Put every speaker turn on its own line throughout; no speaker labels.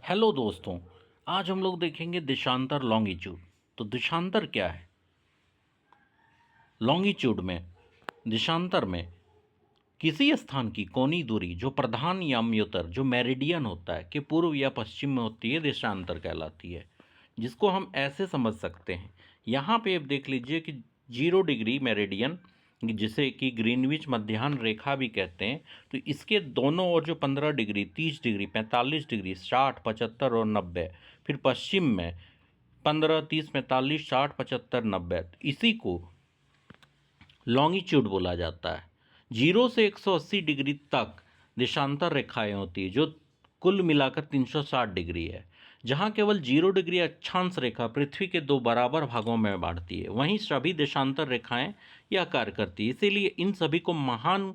Hello दोस्तों। आज हम लोग देखेंगे देशांतर लॉन्गिट्यूड। तो देशांतर क्या है? लॉन्गिट्यूड में, देशांतर में किसी स्थान की कोणीय दूरी जो प्रधान याम्योत्तर जो मेरिडियन होता है कि पूर्व या पश्चिम में होती है, देशांतर कहलाती है। जिसको हम ऐसे समझ सकते हैं, यहाँ पे आप देख लीजिए कि 0 डिग्री मेरिडियन, जिसे कि ग्रीनविच मध्याह्न रेखा भी कहते हैं, तो इसके दोनों ओर जो 15 डिग्री, 30 डिग्री, 45 डिग्री, 60, 75 और 90, फिर पश्चिम में 15, 30, 45, 60, 75, 90, इसी को लॉन्गिट्यूड बोला जाता है। 0 से 180 डिग्री तक देशांतर रेखाएं होती है, जो कुल मिलाकर 360 डिग्री है। जहां केवल 0 डिग्री अक्षांश रेखा पृथ्वी के दो बराबर भागों में बांटती है, वहीं सभी देशांतर रेखाएं यह कार्य करती है। इसीलिए इन सभी को महान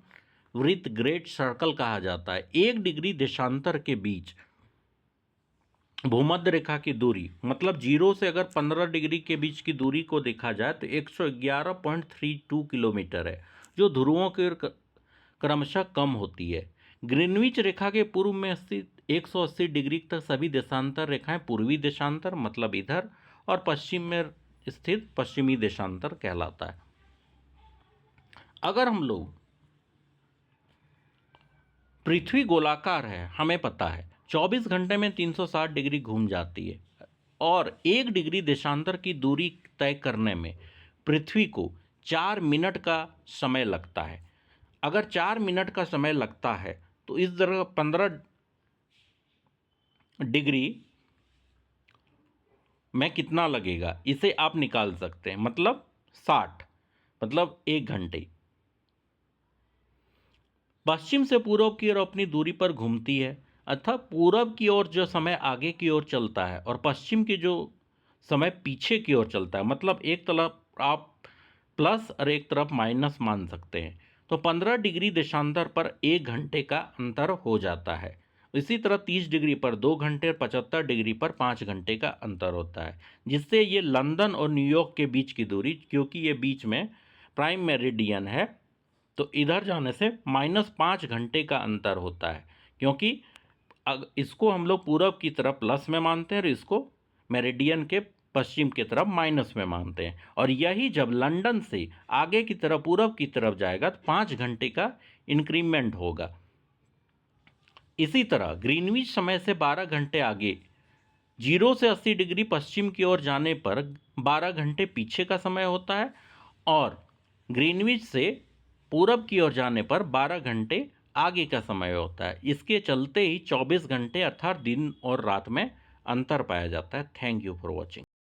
वृत्त, ग्रेट सर्कल कहा जाता है। 1 डिग्री देशांतर के बीच भूमध्य रेखा की दूरी, मतलब 0 से अगर 15 डिग्री के बीच की दूरी को देखा जाए तो 111.32 किलोमीटर है, जो ध्रुवों की ओर क्रमशः कम होती है। ग्रीनविच रेखा के पूर्व में स्थित 180 डिग्री तक सभी देशांतर रेखाएं पूर्वी देशांतर, मतलब इधर, और पश्चिम में स्थित पश्चिमी देशांतर कहलाता है। अगर हम लोग, पृथ्वी गोलाकार है, हमें पता है 24 घंटे में 360 डिग्री घूम जाती है, और 1 डिग्री देशांतर की दूरी तय करने में पृथ्वी को 4 मिनट का समय लगता है। अगर 4 मिनट का समय लगता है तो इस तरह 15 डिग्री में कितना लगेगा, इसे आप निकाल सकते हैं। मतलब 60, मतलब 1 घंटे। पश्चिम से पूर्व की ओर अपनी दूरी पर घूमती है, अर्थात पूरब की ओर जो समय आगे की ओर चलता है और पश्चिम की जो समय पीछे की ओर चलता है, मतलब एक तरफ आप प्लस और एक तरफ माइनस मान सकते हैं। तो 15 डिग्री देशांतर पर 1 घंटे का अंतर हो जाता है। इसी तरह 30 डिग्री पर 2 घंटे और 75 डिग्री पर 5 घंटे का अंतर होता है, जिससे ये लंदन और न्यूयॉर्क के बीच की दूरी, क्योंकि ये बीच में प्राइम मेरिडियन है, तो इधर जाने से -5 घंटे का अंतर होता है। क्योंकि इसको हम लोग पूरब की तरफ प्लस में मानते हैं और इसको मेरिडियन के पश्चिम की तरफ माइनस में मानते हैं। और यही जब लंदन से आगे की तरफ पूरब की तरफ जाएगा तो 5 घंटे का इंक्रीमेंट होगा। इसी तरह ग्रीनविच समय से 12 घंटे आगे 0 से 80 डिग्री पश्चिम की ओर जाने पर 12 घंटे पीछे का समय होता है, और ग्रीनविच से पूरब की ओर जाने पर 12 घंटे आगे का समय होता है। इसके चलते ही 24 घंटे अर्थात दिन और रात में अंतर पाया जाता है। Thank you for watching.